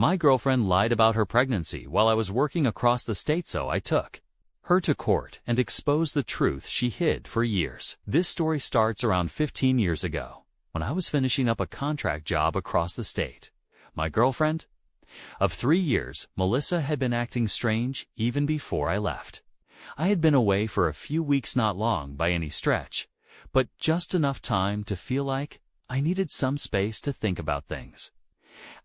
My girlfriend lied about her pregnancy while I was working across the state, so I took her to court and exposed the truth she hid for years. This story starts around 15 years ago, when I was finishing up a contract job across the state. My girlfriend of 3 years, Melissa, had been acting strange even before I left. I had been away for a few weeks, not long by any stretch, but just enough time to feel like I needed some space to think about things.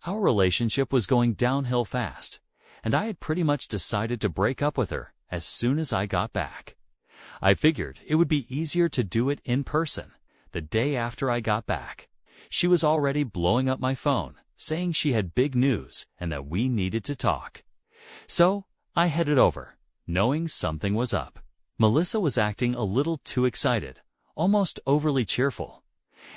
Our relationship was going downhill fast, and I had pretty much decided to break up with her as soon as I got back. I figured it would be easier to do it in person. The day after I got back, she was already blowing up my phone, saying she had big news and that we needed to talk. So I headed over, knowing something was up. Melissa was acting a little too excited, almost overly cheerful,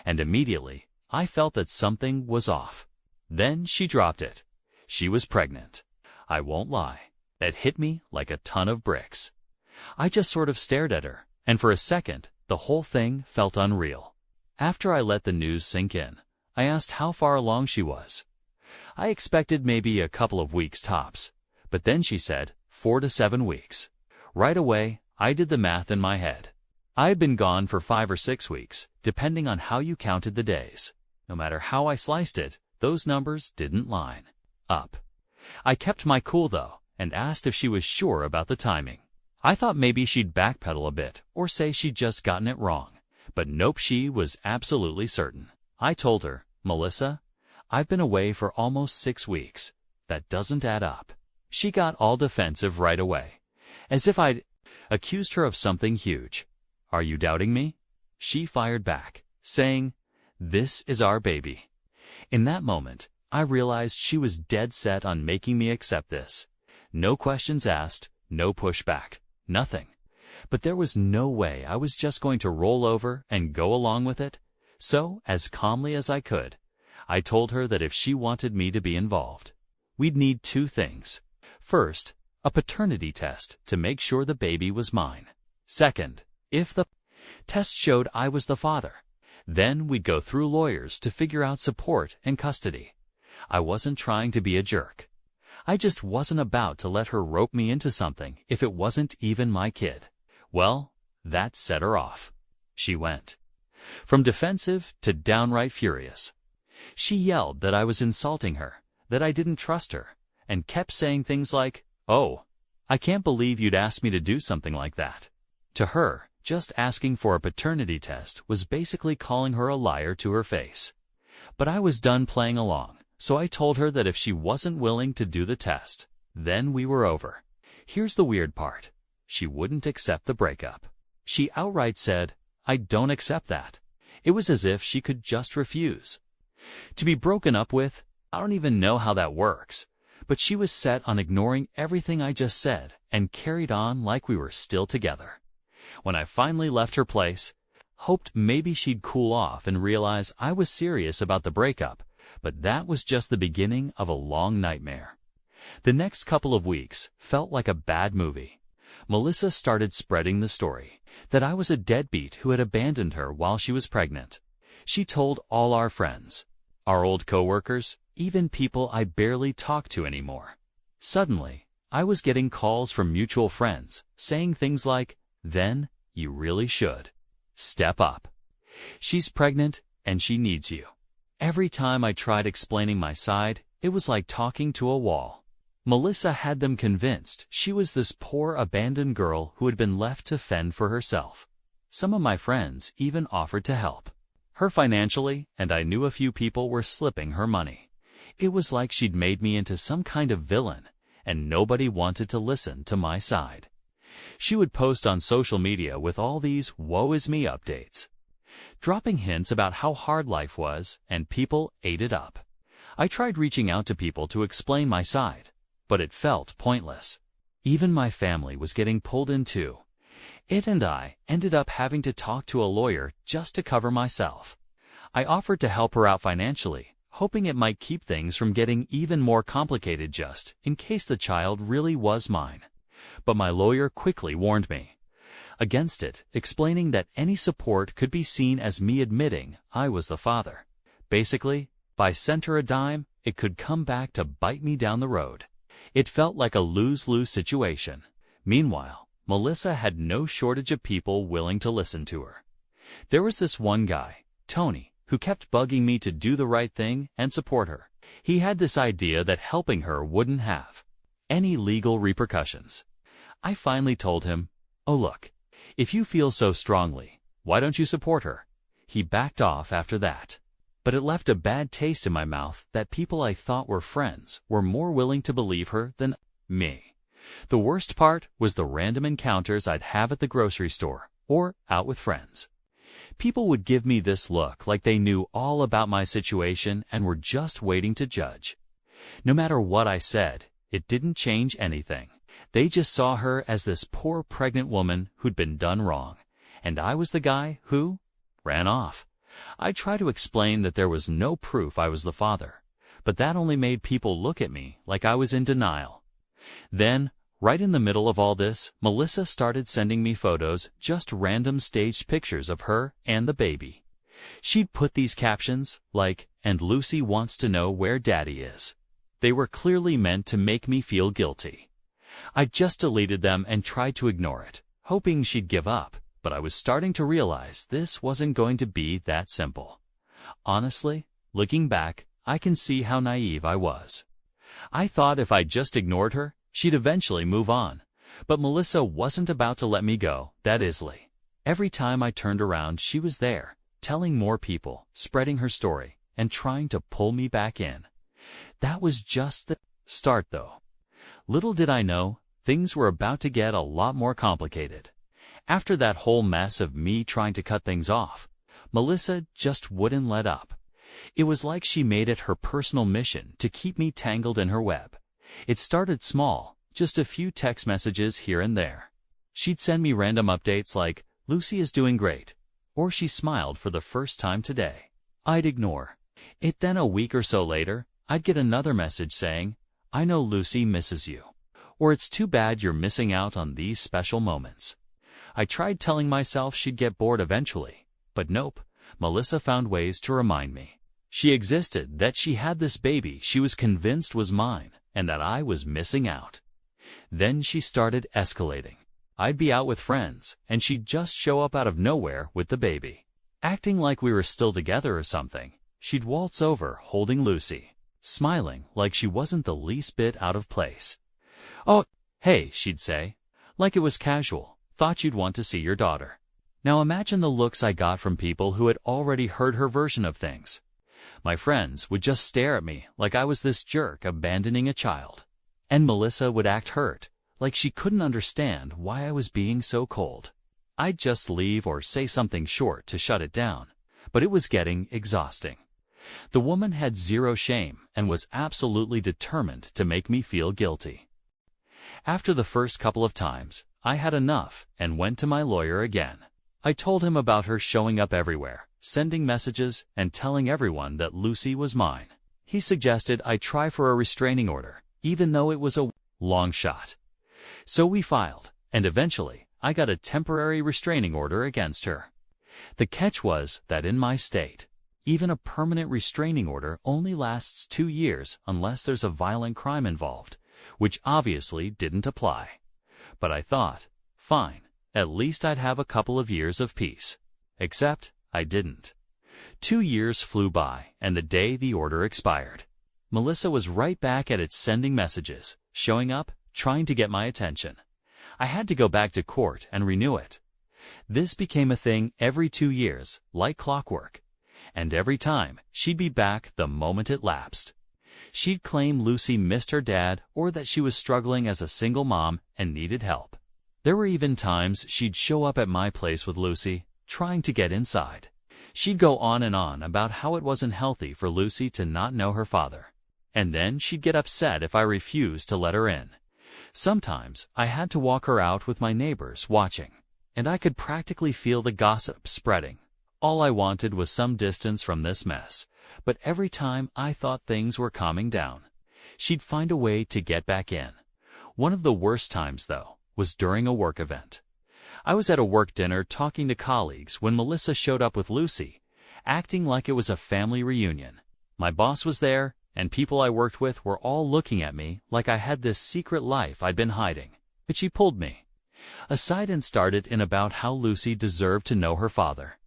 and immediately I felt that something was off. Then she dropped it. She was pregnant. I won't lie. That hit me like a ton of bricks. I just sort of stared at her, and for a second, the whole thing felt unreal. After I let the news sink in, I asked how far along she was. I expected maybe a couple of weeks tops, but then she said 4 to 7 weeks. Right away, I did the math in my head. I had been gone for 5 or 6 weeks, depending on how you counted the days. No matter how I sliced it, those numbers didn't line up. I kept my cool, though, and asked if she was sure about the timing. I thought maybe she'd backpedal a bit or say she'd just gotten it wrong, but nope, she was absolutely certain. I told her, Melissa, I've been away for almost 6 weeks. That doesn't add up. She got all defensive right away, as if I'd accused her of something huge. Are you doubting me? She fired back, saying, this is our baby. In that moment, I realized she was dead set on making me accept this. No questions asked, no pushback, nothing. But there was no way I was just going to roll over and go along with it. So, as calmly as I could, I told her that if she wanted me to be involved, we'd need 2 things. First, a paternity test to make sure the baby was mine. Second, if the test showed I was the father, then we'd go through lawyers to figure out support and custody. I wasn't trying to be a jerk. I just wasn't about to let her rope me into something if it wasn't even my kid. Well, that set her off. She went from defensive to downright furious. She yelled that I was insulting her, that I didn't trust her, and kept saying things like, oh, I can't believe you'd ask me to do something like that. To her, just asking for a paternity test was basically calling her a liar to her face. But I was done playing along, so I told her that if she wasn't willing to do the test, then we were over. Here's the weird part. She wouldn't accept the breakup. She outright said, I don't accept that. It was as if she could just refuse to be broken up with. I don't even know how that works, but she was set on ignoring everything I just said and carried on like we were still together. When I finally left her place, hoped maybe she'd cool off and realize I was serious about the breakup, but that was just the beginning of a long nightmare. The next couple of weeks felt like a bad movie. Melissa started spreading the story that I was a deadbeat who had abandoned her while she was pregnant. She told all our friends, our old coworkers, even people I barely talk to anymore. Suddenly, I was getting calls from mutual friends saying things like, then you really should step up. She's pregnant and she needs you. Every time I tried explaining my side, it was like talking to a wall. Melissa had them convinced she was this poor abandoned girl who had been left to fend for herself. Some of my friends even offered to help her financially, and I knew a few people were slipping her money. It was like she'd made me into some kind of villain, and nobody wanted to listen to my side. She would post on social media with all these woe is me updates, dropping hints about how hard life was, and people ate it up. I tried reaching out to people to explain my side, but it felt pointless. Even my family was getting pulled in too. It and I ended up having to talk to a lawyer just to cover myself. I offered to help her out financially, hoping it might keep things from getting even more complicated just in case the child really was mine. But my lawyer quickly warned me against it, explaining that any support could be seen as me admitting I was the father. Basically, If I sent her a dime, it could come back to bite me down the road. It felt like a lose-lose situation. Meanwhile, Melissa had no shortage of people willing to listen to her. There was this one guy, Tony, who kept bugging me to do the right thing and support her. He had this idea that helping her wouldn't have any legal repercussions. I finally told him, "Oh look, if you feel so strongly, why don't you support her?" He backed off after that. But it left a bad taste in my mouth that people I thought were friends were more willing to believe her than me. The worst part was the random encounters I'd have at the grocery store or out with friends. People would give me this look like they knew all about my situation and were just waiting to judge. No matter what I said, it didn't change anything. They just saw her as this poor pregnant woman who'd been done wrong, and I was the guy who ran off. I tried to explain that there was no proof I was the father, but that only made people look at me like I was in denial. Then, right in the middle of all this, Melissa started sending me photos, just random staged pictures of her and the baby. She'd put these captions, like, "And Lucy wants to know where Daddy is." They were clearly meant to make me feel guilty. I just deleted them and tried to ignore it, hoping she'd give up, but I was starting to realize this wasn't going to be that simple. Honestly, looking back, I can see how naive I was. I thought if I just ignored her, she'd eventually move on. But Melissa wasn't about to let me go that easily. Every time I turned around, she was there, telling more people, spreading her story, and trying to pull me back in. That was just the start, though. Little did I know, things were about to get a lot more complicated. After that whole mess of me trying to cut things off, Melissa just wouldn't let up. It was like she made it her personal mission to keep me tangled in her web. It started small, just a few text messages here and there. She'd send me random updates like, "Lucy is doing great," or "She smiled for the first time today." I'd ignore it. Then a week or so later, I'd get another message saying, "I know Lucy misses you," or "It's too bad you're missing out on these special moments." I tried telling myself she'd get bored eventually, but nope, Melissa found ways to remind me. She existed, that she had this baby she was convinced was mine, and that I was missing out. Then she started escalating. I'd be out with friends, and she'd just show up out of nowhere with the baby. Acting like we were still together or something, she'd waltz over holding Lucy, smiling like she wasn't the least bit out of place. "Oh, hey," she'd say, like it was casual. "Thought you'd want to see your daughter." Now imagine the looks I got from people who had already heard her version of things. My friends would just stare at me like I was this jerk abandoning a child. And Melissa would act hurt, like she couldn't understand why I was being so cold. I'd just leave or say something short to shut it down, but it was getting exhausting. The woman had zero shame and was absolutely determined to make me feel guilty. After the first couple of times, I had enough and went to my lawyer again. I told him about her showing up everywhere, sending messages, and telling everyone that Lucy was mine. He suggested I try for a restraining order, even though it was a long shot. So we filed, and eventually, I got a temporary restraining order against her. The catch was that in my state, even a permanent restraining order only lasts 2 years unless there's a violent crime involved, which obviously didn't apply. But I thought, fine, at least I'd have a couple of years of peace. Except I didn't. 2 years flew by, and the day the order expired, Melissa was right back at it, sending messages, showing up, trying to get my attention. I had to go back to court and renew it. This became a thing every 2 years, like clockwork. And every time, she'd be back the moment it lapsed. She'd claim Lucy missed her dad or that she was struggling as a single mom and needed help. There were even times she'd show up at my place with Lucy, trying to get inside. She'd go on and on about how it wasn't healthy for Lucy to not know her father. And then she'd get upset if I refused to let her in. Sometimes I had to walk her out with my neighbors watching, and I could practically feel the gossip spreading. All I wanted was some distance from this mess, but every time I thought things were calming down, she'd find a way to get back in. One of the worst times, though, was during a work event. I was at a work dinner talking to colleagues when Melissa showed up with Lucy, acting like it was a family reunion. My boss was there, and people I worked with were all looking at me like I had this secret life I'd been hiding. But she pulled me aside and started in about how Lucy deserved to know her father.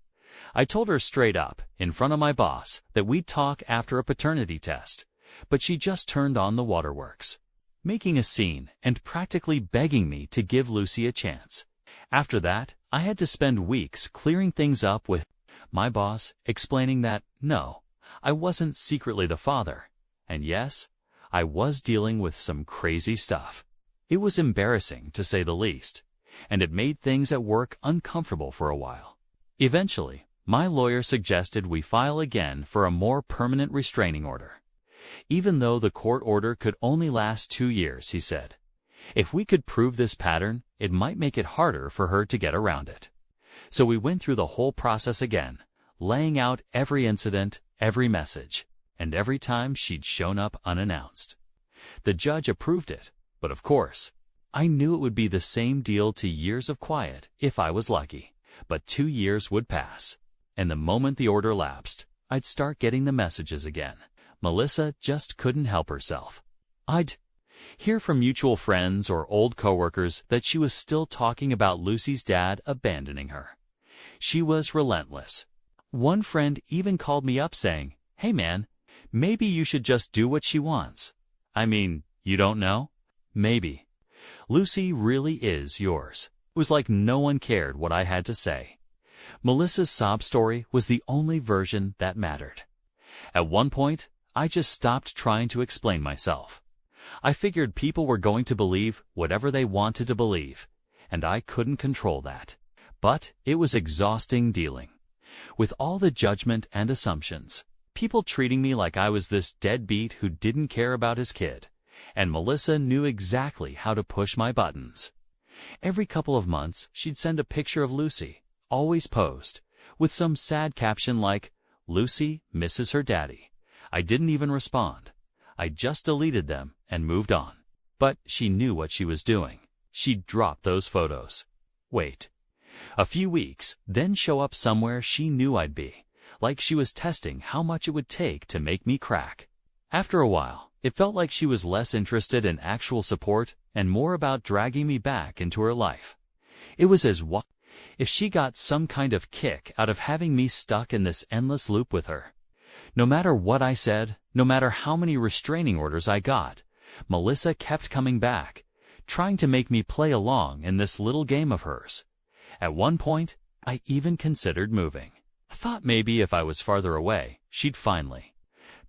I told her straight up, in front of my boss, that we'd talk after a paternity test, but she just turned on the waterworks, making a scene and practically begging me to give Lucy a chance. After that, I had to spend weeks clearing things up with my boss, explaining that, no, I wasn't secretly the father, and yes, I was dealing with some crazy stuff. It was embarrassing, to say the least, and it made things at work uncomfortable for a while. Eventually, my lawyer suggested we file again for a more permanent restraining order. Even though the court order could only last 2 years, he said, if we could prove this pattern, it might make it harder for her to get around it. So we went through the whole process again, laying out every incident, every message, and every time she'd shown up unannounced. The judge approved it, but of course, I knew it would be the same deal to years of quiet if I was lucky. But 2 years would pass, and the moment the order lapsed, I'd start getting the messages again. Melissa just couldn't help herself. I'd hear from mutual friends or old coworkers that she was still talking about Lucy's dad abandoning her. She was relentless. One friend even called me up saying, "Hey man, maybe you should just do what she wants. I mean, you don't know? Maybe. Lucy really is yours." It was like no one cared what I had to say. Melissa's sob story was the only version that mattered. At one point, I just stopped trying to explain myself. I figured people were going to believe whatever they wanted to believe, and I couldn't control that. But it was exhausting dealing with all the judgment and assumptions, people treating me like I was this deadbeat who didn't care about his kid, and Melissa knew exactly how to push my buttons. Every couple of months, she'd send a picture of Lucy, always posed, with some sad caption like, "Lucy misses her daddy." I didn't even respond. I just deleted them and moved on. But she knew what she was doing. She'd drop those photos. Wait a few weeks, then show up somewhere she knew I'd be, like she was testing how much it would take to make me crack. After a while, it felt like she was less interested in actual support and more about dragging me back into her life. It was as if she got some kind of kick out of having me stuck in this endless loop with her. No matter what I said, no matter how many restraining orders I got, Melissa kept coming back, trying to make me play along in this little game of hers. At one point, I even considered moving. I thought maybe if I was farther away, she'd finally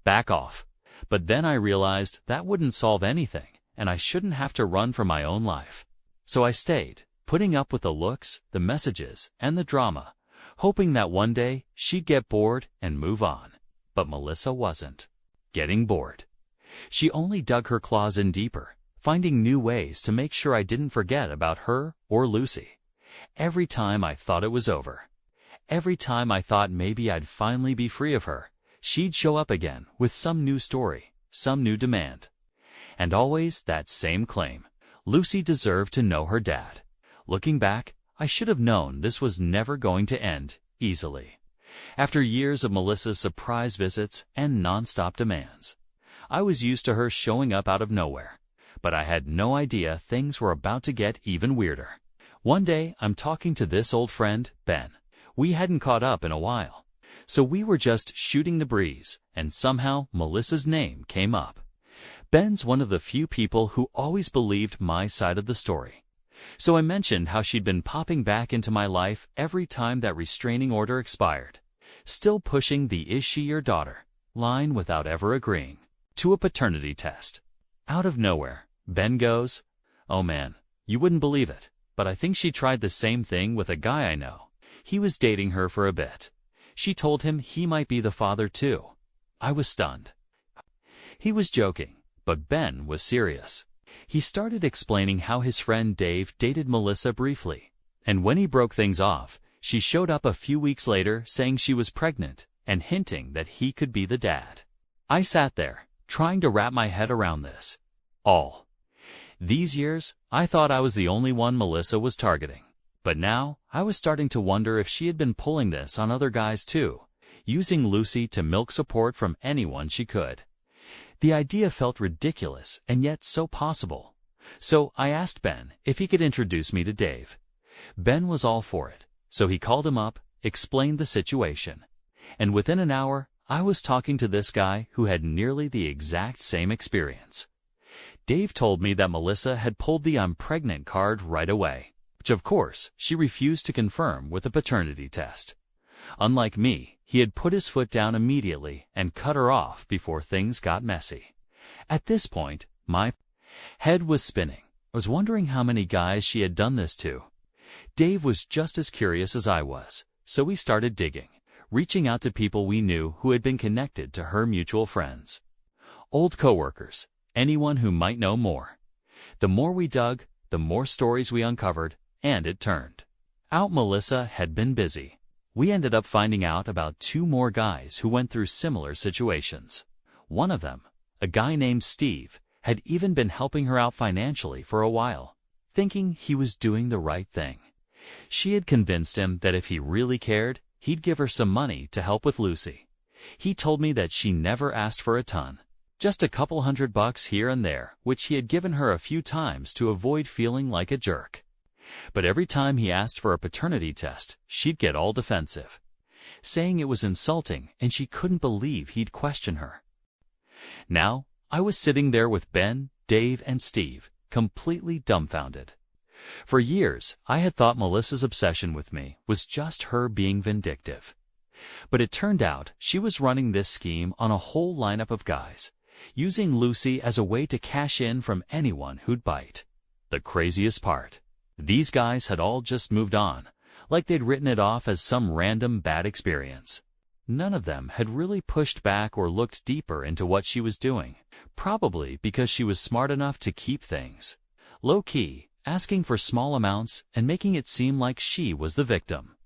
back off. But then I realized that wouldn't solve anything, and I shouldn't have to run for my own life. So I stayed, putting up with the looks, the messages, and the drama, hoping that one day she'd get bored and move on. But Melissa wasn't getting bored. She only dug her claws in deeper, finding new ways to make sure I didn't forget about her or Lucy. Every time I thought it was over, every time I thought maybe I'd finally be free of her, she'd show up again with some new story, some new demand. And always that same claim: Lucy deserved to know her dad. Looking back, I should have known this was never going to end easily. After years of Melissa's surprise visits and non-stop demands, I was used to her showing up out of nowhere, but I had no idea things were about to get even weirder. One day, I'm talking to this old friend, Ben. We hadn't caught up in a while, so we were just shooting the breeze, and somehow Melissa's name came up. Ben's one of the few people who always believed my side of the story. So I mentioned how she'd been popping back into my life every time that restraining order expired, still pushing the "is she your daughter" line without ever agreeing to a paternity test. Out of nowhere, Ben goes, "Oh man, you wouldn't believe it, but I think she tried the same thing with a guy I know. He was dating her for a bit. She told him he might be the father too." I was stunned. He was joking, but Ben was serious. He started explaining how his friend Dave dated Melissa briefly, and when he broke things off, she showed up a few weeks later saying she was pregnant and hinting that he could be the dad. I sat there, trying to wrap my head around this. All these years, I thought I was the only one Melissa was targeting. But now, I was starting to wonder if she had been pulling this on other guys too, using Lucy to milk support from anyone she could. The idea felt ridiculous and yet so possible. So I asked Ben if he could introduce me to Dave. Ben was all for it, so he called him up, explained the situation. And within an hour, I was talking to this guy who had nearly the exact same experience. Dave told me that Melissa had pulled the "I'm pregnant" card right away, which of course she refused to confirm with a paternity test. Unlike me, he had put his foot down immediately and cut her off before things got messy. At this point, my head was spinning. I was wondering how many guys she had done this to. Dave was just as curious as I was, so we started digging, reaching out to people we knew who had been connected to her mutual friends. Old coworkers, anyone who might know more. The more we dug, the more stories we uncovered, and it turned out Melissa had been busy. We ended up finding out about 2 more guys who went through similar situations. One of them, a guy named Steve, had even been helping her out financially for a while, thinking he was doing the right thing. She had convinced him that if he really cared, he'd give her some money to help with Lucy. He told me that she never asked for a ton, just a couple $100 here and there, which he had given her a few times to avoid feeling like a jerk. But every time he asked for a paternity test, she'd get all defensive, saying it was insulting and she couldn't believe he'd question her. Now, I was sitting there with Ben, Dave, and Steve, completely dumbfounded. For years, I had thought Melissa's obsession with me was just her being vindictive. But it turned out she was running this scheme on a whole lineup of guys, using Lucy as a way to cash in from anyone who'd bite. The craziest part, these guys had all just moved on, like they'd written it off as some random bad experience. None of them had really pushed back or looked deeper into what she was doing, probably because she was smart enough to keep things low-key, asking for small amounts and making it seem like she was the victim.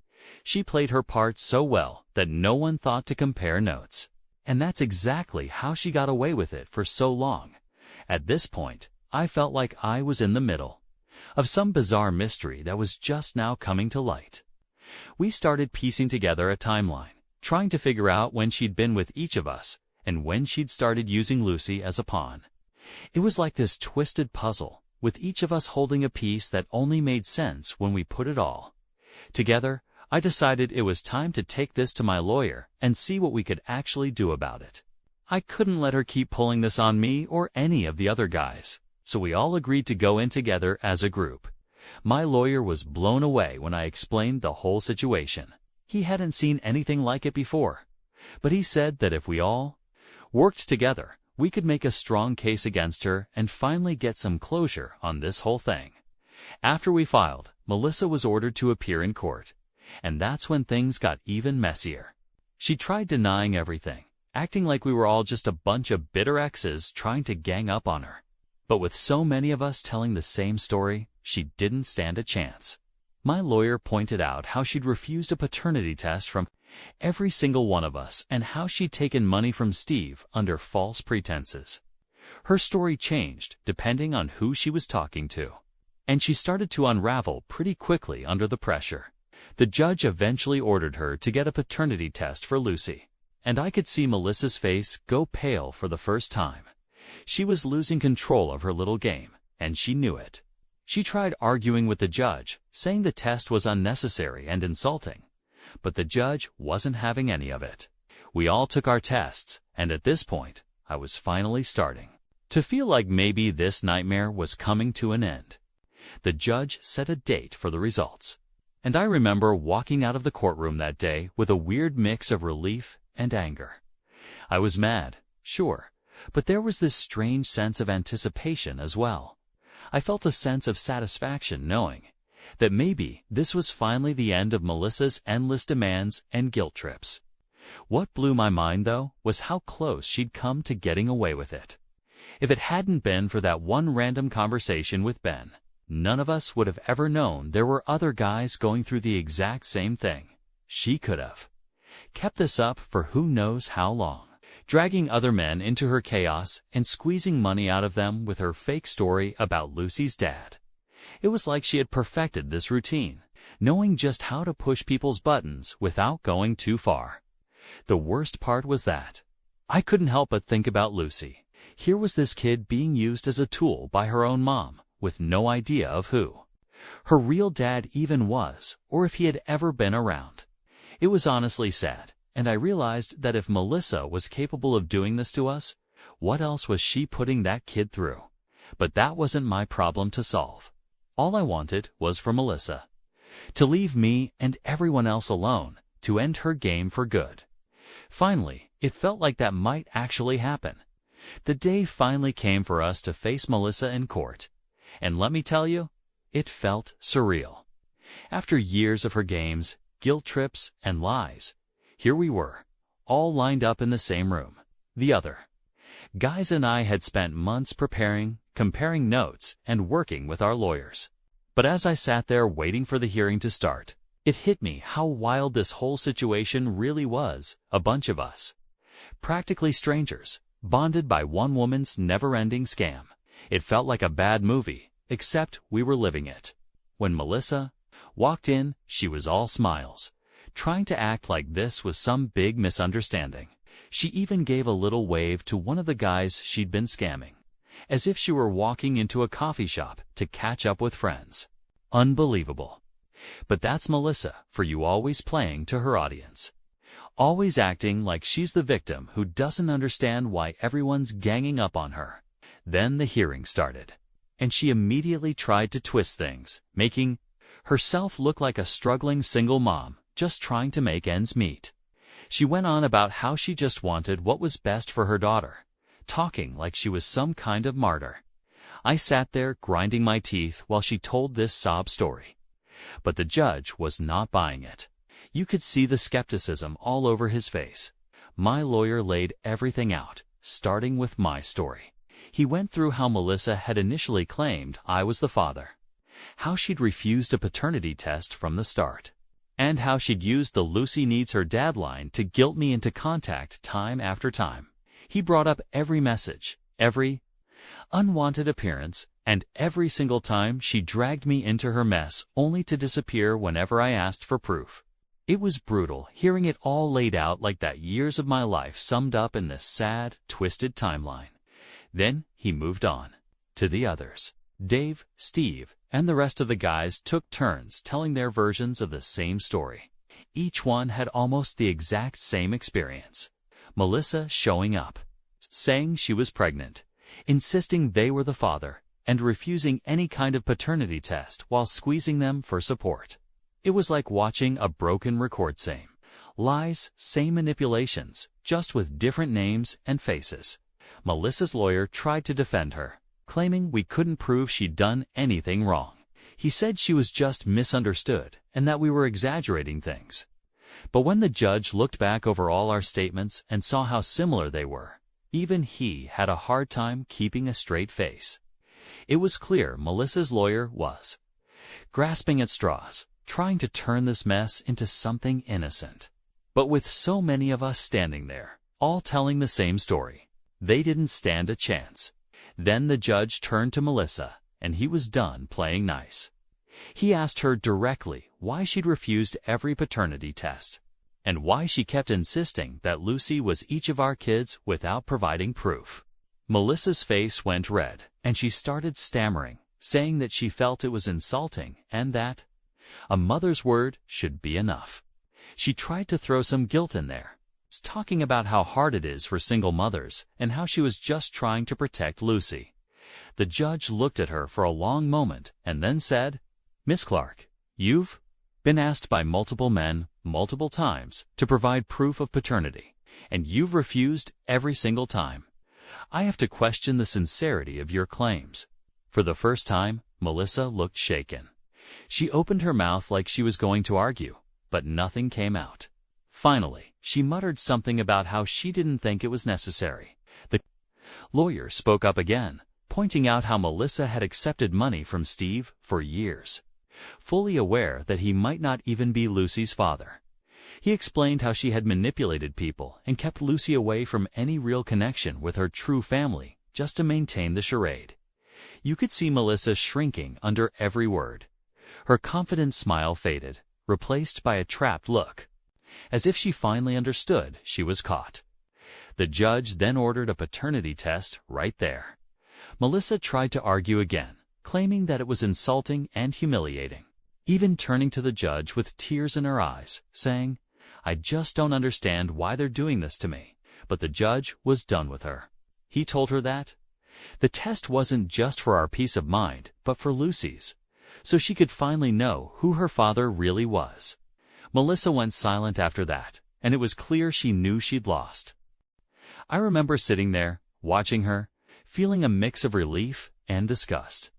She played her part so well that no one thought to compare notes. And that's exactly how she got away with it for so long. At this point, I felt like I was in the middle of some bizarre mystery that was just now coming to light. We started piecing together a timeline, trying to figure out when she'd been with each of us and when she'd started using Lucy as a pawn. It was like this twisted puzzle, with each of us holding a piece that only made sense when we put it all together. I decided it was time to take this to my lawyer and see what we could actually do about it. I couldn't let her keep pulling this on me or any of the other guys, so we all agreed to go in together as a group. My lawyer was blown away when I explained the whole situation. He hadn't seen anything like it before, but he said that if we all worked together, we could make a strong case against her and finally get some closure on this whole thing. After we filed, Melissa was ordered to appear in court. And that's when things got even messier. She tried denying everything, acting like we were all just a bunch of bitter exes trying to gang up on her. But with so many of us telling the same story, she didn't stand a chance. My lawyer pointed out how she'd refused a paternity test from every single one of us and how she'd taken money from Steve under false pretenses. Her story changed depending on who she was talking to, and she started to unravel pretty quickly under the pressure. The judge eventually ordered her to get a paternity test for Lucy, and I could see Melissa's face go pale for the first time. She was losing control of her little game, and she knew it. She tried arguing with the judge, saying the test was unnecessary and insulting, but the judge wasn't having any of it. We all took our tests, and at this point, I was finally starting to feel like maybe this nightmare was coming to an end. The judge set a date for the results. And I remember walking out of the courtroom that day with a weird mix of relief and anger. I was mad, sure, but there was this strange sense of anticipation as well. I felt a sense of satisfaction knowing that maybe this was finally the end of Melissa's endless demands and guilt trips. What blew my mind, though, was how close she'd come to getting away with it. If it hadn't been for that one random conversation with Ben, none of us would have ever known there were other guys going through the exact same thing. She could have kept this up for who knows how long, dragging other men into her chaos and squeezing money out of them with her fake story about Lucy's dad. It was like she had perfected this routine, knowing just how to push people's buttons without going too far. The worst part was that I couldn't help but think about Lucy. Here was this kid being used as a tool by her own mom, with no idea of who her real dad even was, or if he had ever been around. It was honestly sad, and I realized that if Melissa was capable of doing this to us, what else was she putting that kid through? But that wasn't my problem to solve. All I wanted was for Melissa to leave me and everyone else alone, to end her game for good. Finally, it felt like that might actually happen. The day finally came for us to face Melissa in court, and let me tell you, it felt surreal. After years of her games, guilt trips, and lies, here we were, all lined up in the same room. The other guys and I had spent months preparing, comparing notes, and working with our lawyers. But as I sat there waiting for the hearing to start, it hit me how wild this whole situation really was. A bunch of us, practically strangers, bonded by one woman's never-ending scam. It felt like a bad movie, except we were living it. When Melissa walked in, she was all smiles, trying to act like this was some big misunderstanding. She even gave a little wave to one of the guys she'd been scamming, as if she were walking into a coffee shop to catch up with friends. Unbelievable. But that's Melissa for you, always playing to her audience. Always acting like she's the victim who doesn't understand why everyone's ganging up on her. Then the hearing started, and she immediately tried to twist things, making herself look like a struggling single mom, just trying to make ends meet. She went on about how she just wanted what was best for her daughter, talking like she was some kind of martyr. I sat there grinding my teeth while she told this sob story. But the judge was not buying it. You could see the skepticism all over his face. My lawyer laid everything out, starting with my story. He went through how Melissa had initially claimed I was the father, how she'd refused a paternity test from the start, and how she'd used the Lucy needs her dad line to guilt me into contact time after time. He brought up every message, every unwanted appearance, and every single time she dragged me into her mess only to disappear whenever I asked for proof. It was brutal hearing it all laid out like that, years of my life summed up in this sad, twisted timeline. Then he moved on to the others. Dave, Steve, and the rest of the guys took turns telling their versions of the same story. Each one had almost the exact same experience. Melissa showing up, saying she was pregnant, insisting they were the father, and refusing any kind of paternity test while squeezing them for support. It was like watching a broken record. Same lies, same manipulations, just with different names and faces. Melissa's lawyer tried to defend her, claiming we couldn't prove she'd done anything wrong. He said she was just misunderstood and that we were exaggerating things. But when the judge looked back over all our statements and saw how similar they were, even he had a hard time keeping a straight face. It was clear Melissa's lawyer was grasping at straws, trying to turn this mess into something innocent. But with so many of us standing there, all telling the same story, they didn't stand a chance. Then the judge turned to Melissa, and he was done playing nice. He asked her directly why she'd refused every paternity test, and why she kept insisting that Lucy was each of our kids without providing proof. Melissa's face went red, and she started stammering, saying that she felt it was insulting and that a mother's word should be enough. She tried to throw some guilt in there, talking about how hard it is for single mothers and how she was just trying to protect Lucy. The judge looked at her for a long moment and then said, "Miss Clark, you've been asked by multiple men, multiple times, to provide proof of paternity, and you've refused every single time. I have to question the sincerity of your claims." For the first time, Melissa looked shaken. She opened her mouth like she was going to argue, but nothing came out. Finally, she muttered something about how she didn't think it was necessary. The lawyer spoke up again, pointing out how Melissa had accepted money from Steve for years, fully aware that he might not even be Lucy's father. He explained how she had manipulated people and kept Lucy away from any real connection with her true family just to maintain the charade. You could see Melissa shrinking under every word. Her confident smile faded, replaced by a trapped look. as if she finally understood she was caught. The judge then ordered a paternity test right there. Melissa tried to argue again, claiming that it was insulting and humiliating, even turning to the judge with tears in her eyes, saying, "I just don't understand why they're doing this to me." But the judge was done with her. He told her that the test wasn't just for our peace of mind, but for Lucy's, so she could finally know who her father really was. Melissa went silent after that, and it was clear she knew she'd lost. I remember sitting there, watching her, feeling a mix of relief and disgust.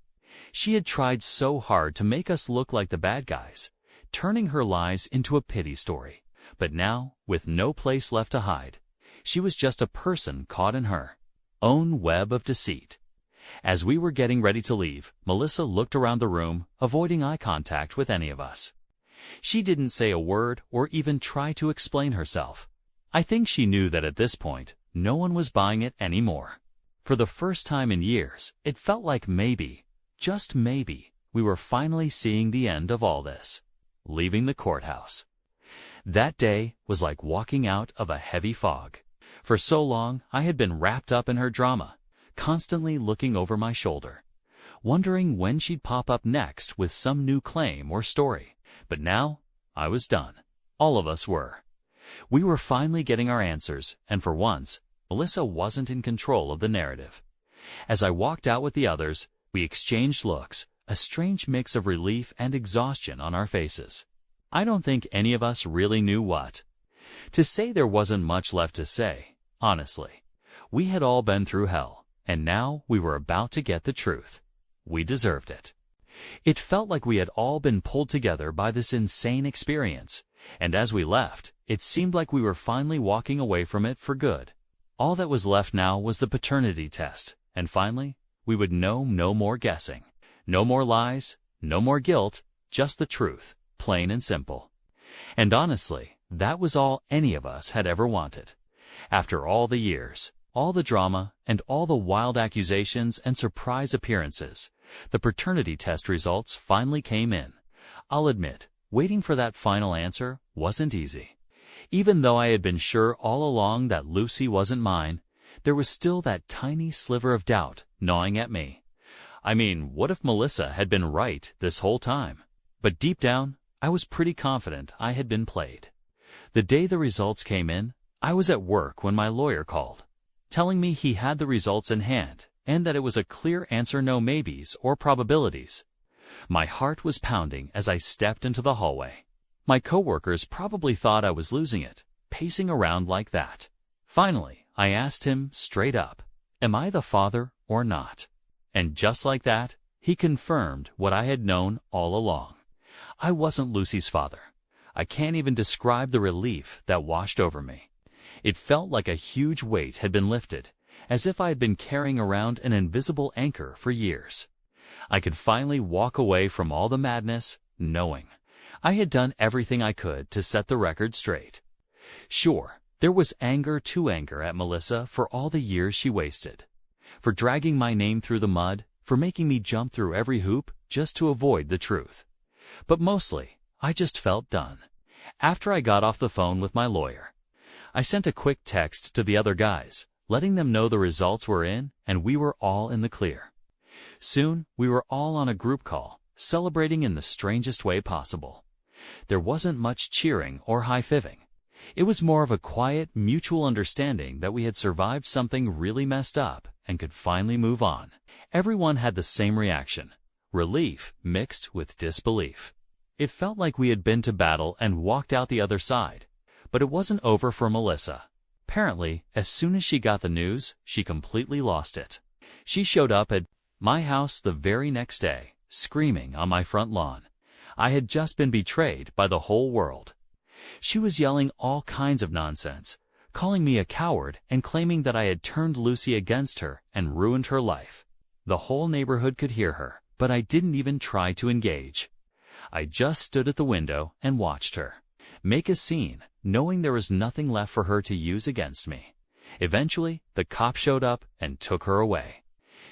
She had tried so hard to make us look like the bad guys, turning her lies into a pity story. But now, with no place left to hide, she was just a person caught in her own web of deceit. As we were getting ready to leave, Melissa looked around the room, avoiding eye contact with any of us. She didn't say a word or even try to explain herself. I think she knew that at this point, no one was buying it anymore. For the first time in years, it felt like maybe, just maybe, we were finally seeing the end of all this. Leaving the courthouse. That day was like walking out of a heavy fog. For so long, I had been wrapped up in her drama, constantly looking over my shoulder, wondering when she'd pop up next with some new claim or story. But now, I was done. All of us were. We were finally getting our answers, and for once, Melissa wasn't in control of the narrative. As I walked out with the others, we exchanged looks, a strange mix of relief and exhaustion on our faces. I don't think any of us really knew what to say. There wasn't much left to say, honestly. We had all been through hell, and now we were about to get the truth. We deserved it. It felt like we had all been pulled together by this insane experience, and as we left, it seemed like we were finally walking away from it for good. All that was left now was the paternity test, and finally, we would know no more guessing. No more lies, no more guilt, just the truth, plain and simple. And honestly, that was all any of us had ever wanted. After all the years, all the drama, and all the wild accusations and surprise appearances, the paternity test results finally came in. I'll admit, waiting for that final answer wasn't easy. Even though I had been sure all along that Lucy wasn't mine, there was still that tiny sliver of doubt gnawing at me. I mean, what if Melissa had been right this whole time? But deep down, I was pretty confident I had been played. The day the results came in, I was at work when my lawyer called, telling me he had the results in hand and that it was a clear answer, no maybes or probabilities. My heart was pounding as I stepped into the hallway. My coworkers probably thought I was losing it, pacing around like that. Finally, I asked him straight up, "Am I the father or not?" And just like that, he confirmed what I had known all along. I wasn't Lucy's father. I can't even describe the relief that washed over me. It felt like a huge weight had been lifted, as if I had been carrying around an invisible anchor for years. I could finally walk away from all the madness, knowing I had done everything I could to set the record straight. Sure, there was anger at Melissa for all the years she wasted, for dragging my name through the mud, for making me jump through every hoop just to avoid the truth. But mostly, I just felt done. After I got off the phone with my lawyer, I sent a quick text to the other guys, letting them know the results were in and we were all in the clear. Soon, we were all on a group call, celebrating in the strangest way possible. There wasn't much cheering or high-fiving. It was more of a quiet, mutual understanding that we had survived something really messed up and could finally move on. Everyone had the same reaction, relief mixed with disbelief. It felt like we had been to battle and walked out the other side. But it wasn't over for Melissa. Apparently, as soon as she got the news, she completely lost it. She showed up at my house the very next day, screaming on my front lawn. I had just been betrayed by the whole world. She was yelling all kinds of nonsense, calling me a coward and claiming that I had turned Lucy against her and ruined her life. The whole neighborhood could hear her, but I didn't even try to engage. I just stood at the window and watched her make a scene, knowing there was nothing left for her to use against me. Eventually, the cop showed up and took her away.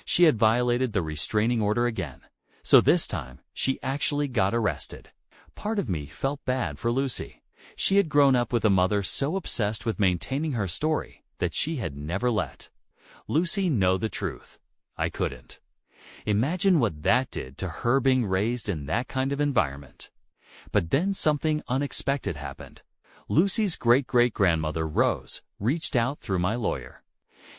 She had violated the restraining order again, so this time she actually got arrested. Part of me felt bad for Lucy. She had grown up with a mother so obsessed with maintaining her story that she had never let Lucy know the truth. I couldn't imagine what that did to her being raised in that kind of environment. But then something unexpected happened. Lucy's great-great-grandmother, Rose, reached out through my lawyer.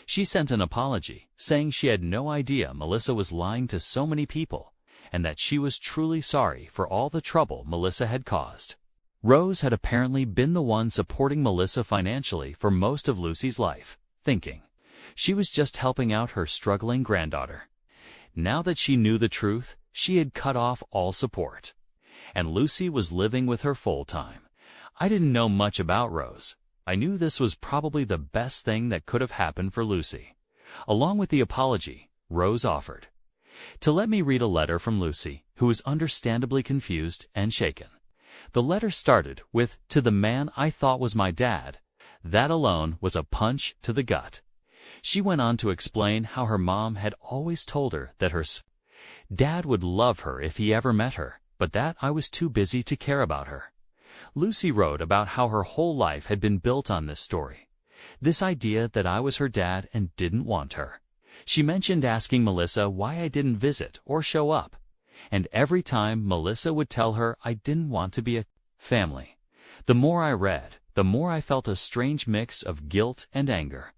She sent an apology, saying she had no idea Melissa was lying to so many people, and that she was truly sorry for all the trouble Melissa had caused. Rose had apparently been the one supporting Melissa financially for most of Lucy's life, thinking she was just helping out her struggling granddaughter. Now that she knew the truth, she had cut off all support, and Lucy was living with her full-time. I didn't know much about Rose. I knew this was probably the best thing that could have happened for Lucy. Along with the apology, Rose offered to let me read a letter from Lucy, who was understandably confused and shaken. The letter started with, "To the man I thought was my dad." That alone was a punch to the gut. She went on to explain how her mom had always told her that her dad would love her if he ever met her, but that I was too busy to care about her. Lucy wrote about how her whole life had been built on this story, this idea that I was her dad and didn't want her. She mentioned asking Melissa why I didn't visit or show up, and every time Melissa would tell her I didn't want to be a family. The more I read, the more I felt a strange mix of guilt and anger.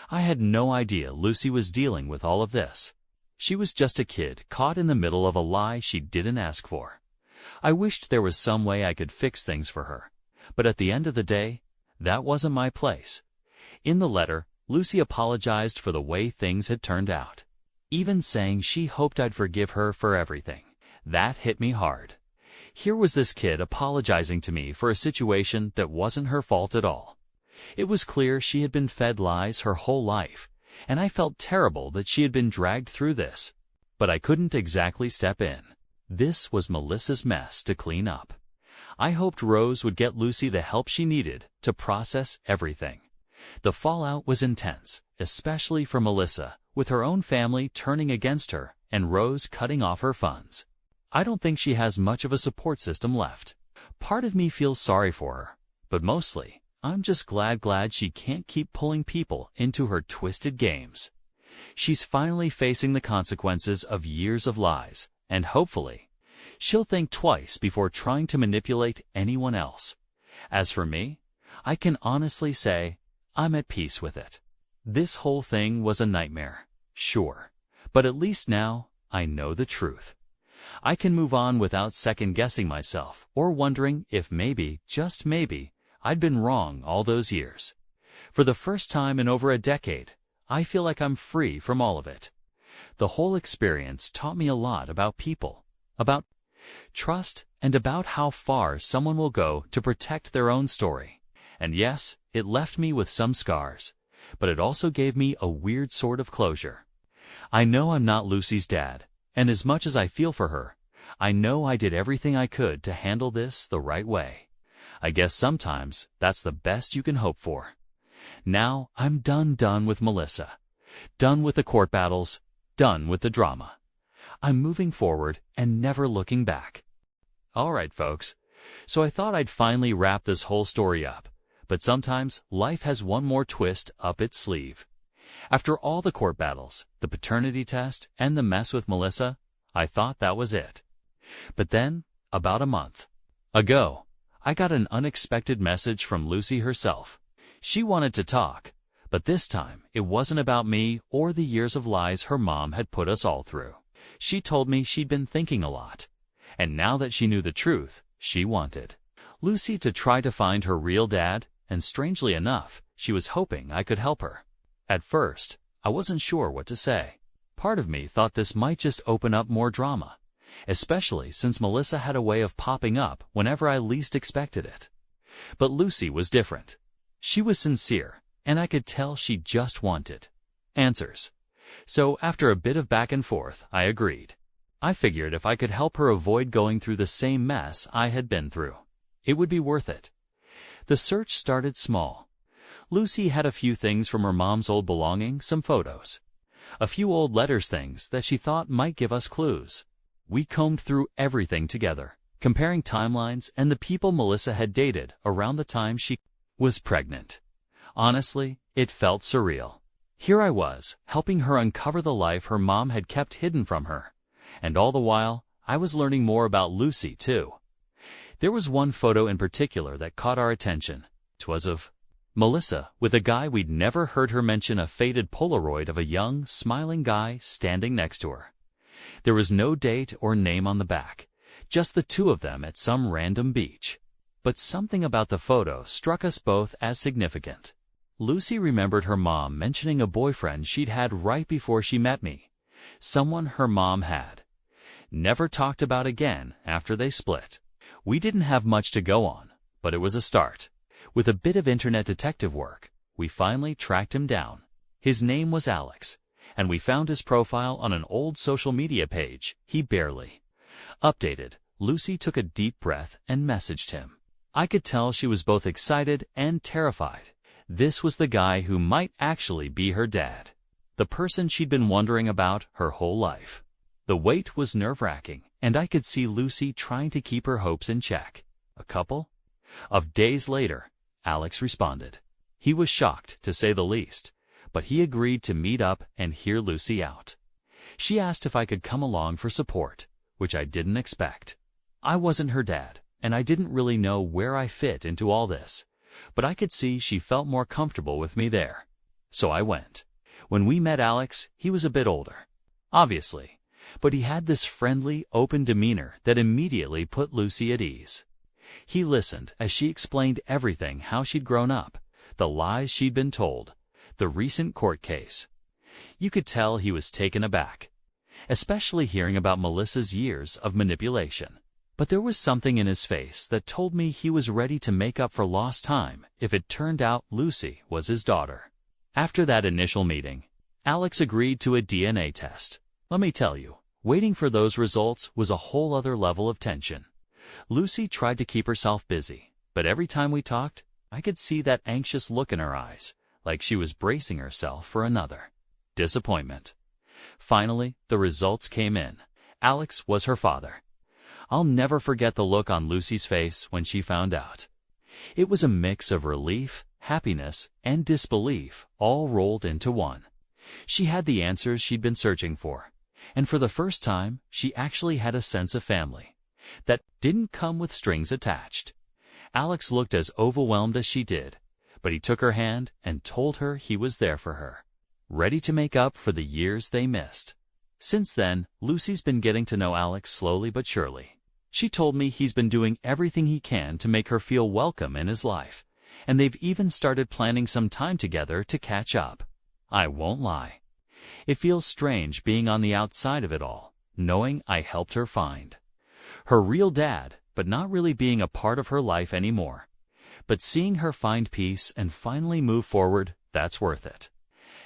I had no idea Lucy was dealing with all of this. She was just a kid caught in the middle of a lie she didn't ask for. I wished there was some way I could fix things for her, but at the end of the day, that wasn't my place. In the letter, Lucy apologized for the way things had turned out, even saying she hoped I'd forgive her for everything. That hit me hard. Here was this kid apologizing to me for a situation that wasn't her fault at all. It was clear she had been fed lies her whole life, and I felt terrible that she had been dragged through this. But I couldn't exactly step in. This was Melissa's mess to clean up. I hoped Rose would get Lucy the help she needed to process everything. The fallout was intense, especially for Melissa, with her own family turning against her and Rose cutting off her funds. I don't think she has much of a support system left. Part of me feels sorry for her, but mostly, I'm just glad she can't keep pulling people into her twisted games. She's finally facing the consequences of years of lies, and hopefully, she'll think twice before trying to manipulate anyone else. As for me, I can honestly say I'm at peace with it. This whole thing was a nightmare, sure, but at least now I know the truth. I can move on without second-guessing myself or wondering if maybe, just maybe, I'd been wrong all those years. For the first time in over a decade, I feel like I'm free from all of it. The whole experience taught me a lot about people, about trust, and about how far someone will go to protect their own story. And yes, it left me with some scars, but it also gave me a weird sort of closure. I know I'm not Lucy's dad, and as much as I feel for her, I know I did everything I could to handle this the right way. I guess sometimes that's the best you can hope for. Now I'm done with Melissa. Done with the court battles, done with the drama. I'm moving forward and never looking back. Alright folks, so I thought I'd finally wrap this whole story up, but sometimes life has one more twist up its sleeve. After all the court battles, the paternity test, and the mess with Melissa, I thought that was it. But then, about a month ago, I got an unexpected message from Lucy herself. She wanted to talk, but this time it wasn't about me or the years of lies her mom had put us all through. She told me she'd been thinking a lot, and now that she knew the truth, she wanted Lucy to try to find her real dad, and strangely enough, she was hoping I could help her. At first, I wasn't sure what to say. Part of me thought this might just open up more drama, especially since Melissa had a way of popping up whenever I least expected it. But Lucy was different. She was sincere, and I could tell she just wanted answers. So after a bit of back and forth, I agreed. I figured if I could help her avoid going through the same mess I had been through, it would be worth it. The search started small. Lucy had a few things from her mom's old belongings, some photos, a few old letters, things that she thought might give us clues. We combed through everything together, comparing timelines and the people Melissa had dated around the time she was pregnant. Honestly, it felt surreal. Here I was, helping her uncover the life her mom had kept hidden from her. And all the while, I was learning more about Lucy, too. There was one photo in particular that caught our attention. 'Twas of Melissa, with a guy we'd never heard her mention, a faded Polaroid of a young, smiling guy standing next to her. There was no date or name on the back, just the two of them at some random beach. But something about the photo struck us both as significant. Lucy remembered her mom mentioning a boyfriend she'd had right before she met me, someone her mom had never talked about again after they split. We didn't have much to go on, but it was a start. With a bit of internet detective work, we finally tracked him down. His name was Alex, and we found his profile on an old social media page he barely updated. Lucy took a deep breath and messaged him. I could tell she was both excited and terrified. This was the guy who might actually be her dad, the person she'd been wondering about her whole life. The wait was nerve-wracking, and I could see Lucy trying to keep her hopes in check. A couple of days later, Alex responded. He was shocked, to say the least, but he agreed to meet up and hear Lucy out. She asked if I could come along for support, which I didn't expect. I wasn't her dad, and I didn't really know where I fit into all this, but I could see she felt more comfortable with me there. So I went. When we met Alex, he was a bit older, obviously, but he had this friendly, open demeanor that immediately put Lucy at ease. He listened as she explained everything, how she'd grown up, the lies she'd been told, the recent court case. You could tell he was taken aback, especially hearing about Melissa's years of manipulation. But there was something in his face that told me he was ready to make up for lost time if it turned out Lucy was his daughter. After that initial meeting, Alex agreed to a DNA test. Let me tell you, waiting for those results was a whole other level of tension. Lucy tried to keep herself busy, but every time we talked, I could see that anxious look in her eyes, like she was bracing herself for another disappointment. Finally, the results came in. Alex was her father. I'll never forget the look on Lucy's face when she found out. It was a mix of relief, happiness, and disbelief, all rolled into one. She had the answers she'd been searching for, and for the first time, she actually had a sense of family that didn't come with strings attached. Alex looked as overwhelmed as she did, but he took her hand and told her he was there for her, ready to make up for the years they missed. Since then, Lucy's been getting to know Alex slowly but surely. She told me he's been doing everything he can to make her feel welcome in his life, and they've even started planning some time together to catch up. I won't lie. It feels strange being on the outside of it all, knowing I helped her find her real dad, but not really being a part of her life anymore. But seeing her find peace and finally move forward, that's worth it.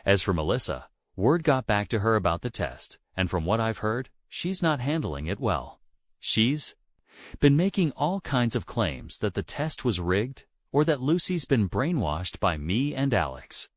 As for Melissa, word got back to her about the test, and from what I've heard, she's not handling it well. She's been making all kinds of claims that the test was rigged or that Lucy's been brainwashed by me and Alex.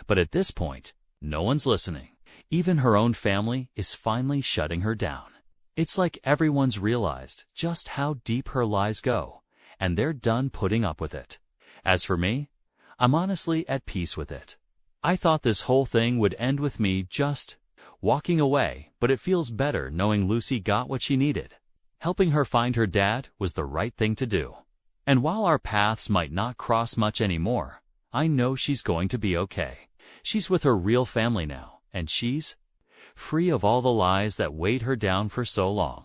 But at this point, no one's listening. Even her own family is finally shutting her down. It's like everyone's realized just how deep her lies go, and they're done putting up with it. As for me, I'm honestly at peace with it. I thought this whole thing would end with me just walking away, but it feels better knowing Lucy got what she needed. Helping her find her dad was the right thing to do. And while our paths might not cross much anymore, I know she's going to be okay. She's with her real family now, and she's free of all the lies that weighed her down for so long.